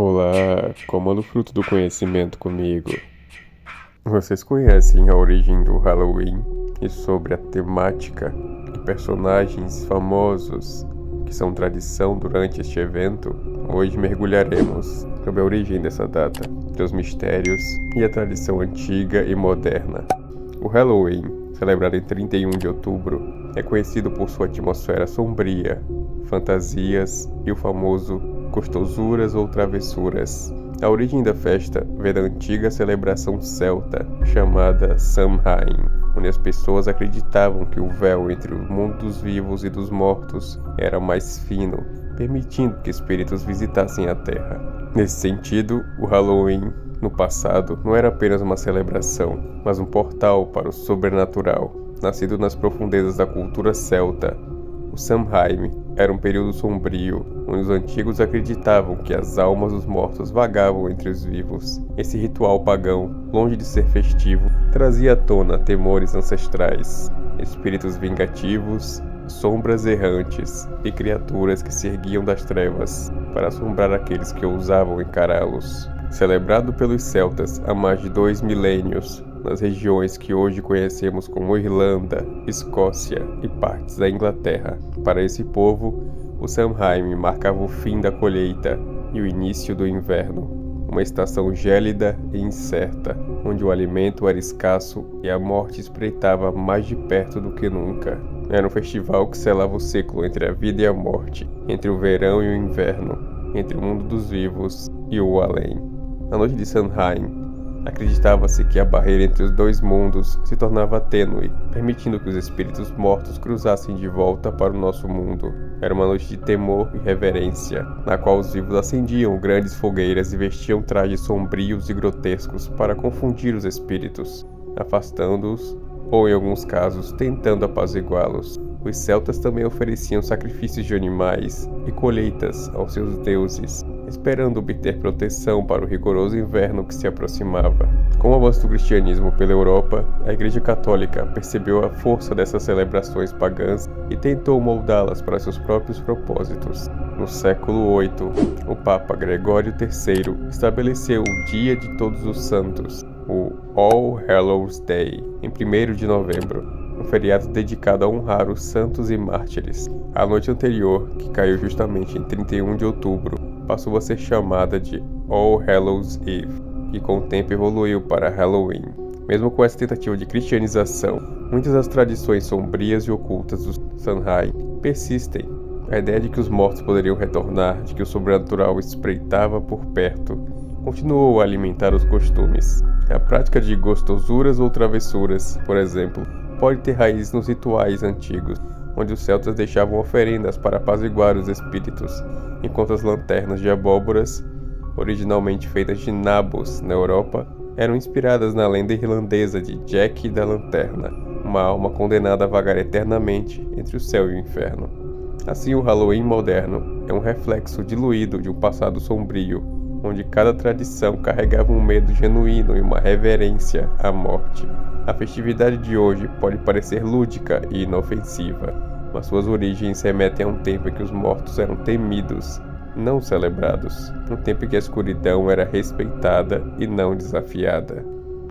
Olá, comando fruto do conhecimento comigo. Vocês conhecem a origem do Halloween e sobre a temática e personagens famosos que são tradição durante este evento? Hoje mergulharemos sobre a origem dessa data, seus mistérios e a tradição antiga e moderna. O Halloween, celebrado em 31 de outubro, é conhecido por sua atmosfera sombria, fantasias e o famoso gostosuras ou travessuras. A origem da festa vem da antiga celebração celta chamada Samhain, onde as pessoas acreditavam que o véu entre o mundo dos vivos e dos mortos era mais fino, permitindo que espíritos visitassem a Terra. Nesse sentido, o Halloween, no passado, não era apenas uma celebração, mas um portal para o sobrenatural. Nascido nas profundezas da cultura celta, o Samhain era um período sombrio, onde os antigos acreditavam que as almas dos mortos vagavam entre os vivos. Esse ritual pagão, longe de ser festivo, trazia à tona temores ancestrais, espíritos vingativos, sombras errantes e criaturas que se erguiam das trevas para assombrar aqueles que ousavam encará-los. Celebrado pelos celtas há mais de 2 milênios, nas regiões que hoje conhecemos como Irlanda, Escócia e partes da Inglaterra. Para esse povo, o Samhain marcava o fim da colheita e o início do inverno, uma estação gélida e incerta, onde o alimento era escasso e a morte espreitava mais de perto do que nunca. Era um festival que selava o ciclo entre a vida e a morte, entre o verão e o inverno, entre o mundo dos vivos e o além. Na noite de Samhain, acreditava-se que a barreira entre os dois mundos se tornava tênue, permitindo que os espíritos mortos cruzassem de volta para o nosso mundo. Era uma noite de temor e reverência, na qual os vivos acendiam grandes fogueiras e vestiam trajes sombrios e grotescos para confundir os espíritos, afastando-os ou, em alguns casos, tentando apaziguá-los. Os celtas também ofereciam sacrifícios de animais e colheitas aos seus deuses, esperando obter proteção para o rigoroso inverno que se aproximava. Com o avanço do cristianismo pela Europa, a Igreja Católica percebeu a força dessas celebrações pagãs e tentou moldá-las para seus próprios propósitos. No século VIII, o Papa Gregório III estabeleceu o Dia de Todos os Santos, o All Hallows Day, em 1º de novembro, um feriado dedicado a honrar os santos e mártires. A noite anterior, que caiu justamente em 31 de outubro, passou a ser chamada de All Hallows Eve, e com o tempo evoluiu para Halloween. Mesmo com essa tentativa de cristianização, muitas das tradições sombrias e ocultas do Samhain persistem. A ideia de que os mortos poderiam retornar, de que o sobrenatural espreitava por perto, continuou a alimentar os costumes. A prática de gostosuras ou travessuras, por exemplo, pode ter raízes nos rituais antigos, onde os celtas deixavam oferendas para apaziguar os espíritos, enquanto as lanternas de abóboras, originalmente feitas de nabos na Europa, eram inspiradas na lenda irlandesa de Jack da Lanterna, uma alma condenada a vagar eternamente entre o céu e o inferno. Assim, o Halloween moderno é um reflexo diluído de um passado sombrio, onde cada tradição carregava um medo genuíno e uma reverência à morte. A festividade de hoje pode parecer lúdica e inofensiva, mas suas origens remetem a um tempo em que os mortos eram temidos, não celebrados, um tempo em que a escuridão era respeitada e não desafiada.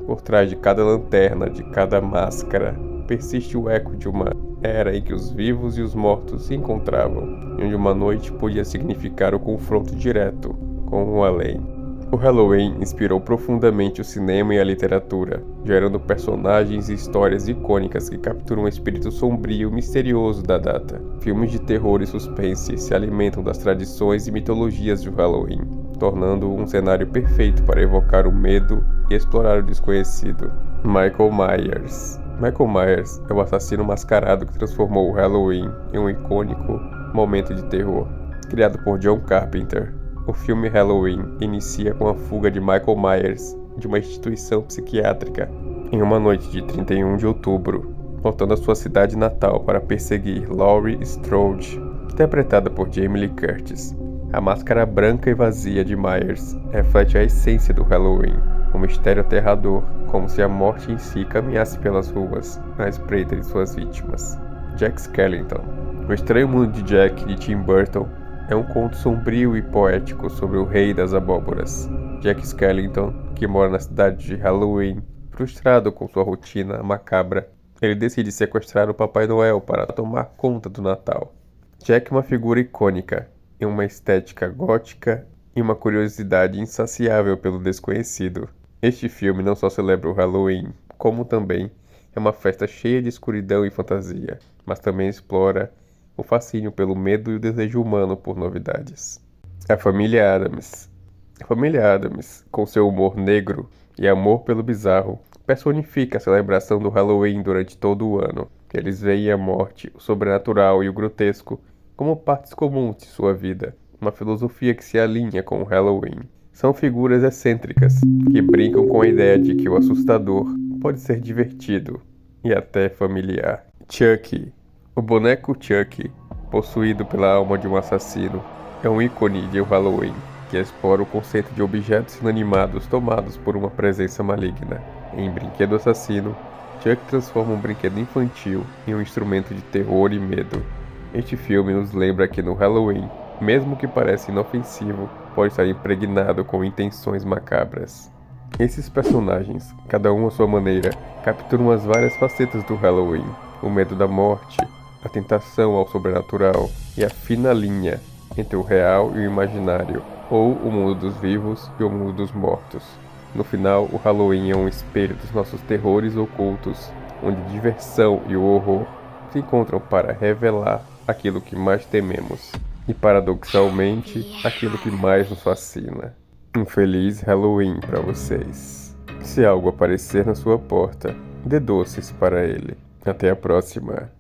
Por trás de cada lanterna, de cada máscara, persiste o eco de uma era em que os vivos e os mortos se encontravam, e onde uma noite podia significar o confronto direto com o além. O Halloween inspirou profundamente o cinema e a literatura, gerando personagens e histórias icônicas que capturam o espírito sombrio e misterioso da data. Filmes de terror e suspense se alimentam das tradições e mitologias do Halloween, tornando-o um cenário perfeito para evocar o medo e explorar o desconhecido. Michael Myers. Michael Myers é o assassino mascarado que transformou o Halloween em um icônico momento de terror. Criado por John Carpenter, o filme Halloween inicia com a fuga de Michael Myers de uma instituição psiquiátrica em uma noite de 31 de outubro, voltando à sua cidade natal para perseguir Laurie Strode, interpretada por Jamie Lee Curtis. A máscara branca e vazia de Myers reflete a essência do Halloween, um mistério aterrador, como se a morte em si caminhasse pelas ruas, à espreita de suas vítimas. Jack Skellington. O Estranho Mundo de Jack, de Tim Burton, é um conto sombrio e poético sobre o rei das abóboras, Jack Skellington, que mora na cidade de Halloween. Frustrado com sua rotina macabra, ele decide sequestrar o Papai Noel para tomar conta do Natal. Jack é uma figura icônica, em uma estética gótica e uma curiosidade insaciável pelo desconhecido. Este filme não só celebra o Halloween, como também é uma festa cheia de escuridão e fantasia, mas também explora o fascínio pelo medo e o desejo humano por novidades. A família Addams. A família Addams, com seu humor negro e amor pelo bizarro, personifica a celebração do Halloween durante todo o ano. Eles veem a morte, o sobrenatural e o grotesco como partes comuns de sua vida, uma filosofia que se alinha com o Halloween. São figuras excêntricas que brincam com a ideia de que o assustador pode ser divertido e até familiar. Chucky. O boneco Chucky, possuído pela alma de um assassino, é um ícone de Halloween que explora o conceito de objetos inanimados tomados por uma presença maligna. Em Brinquedo Assassino, Chuck transforma um brinquedo infantil em um instrumento de terror e medo. Este filme nos lembra que no Halloween, mesmo que pareça inofensivo, pode estar impregnado com intenções macabras. Esses personagens, cada um à sua maneira, capturam as várias facetas do Halloween: o medo da morte, a tentação ao sobrenatural e a fina linha entre o real e o imaginário, ou o mundo dos vivos e o mundo dos mortos. No final, o Halloween é um espelho dos nossos terrores ocultos, onde a diversão e o horror se encontram para revelar aquilo que mais tememos e, paradoxalmente, aquilo que mais nos fascina. Um feliz Halloween para vocês. Se algo aparecer na sua porta, dê doces para ele. Até a próxima.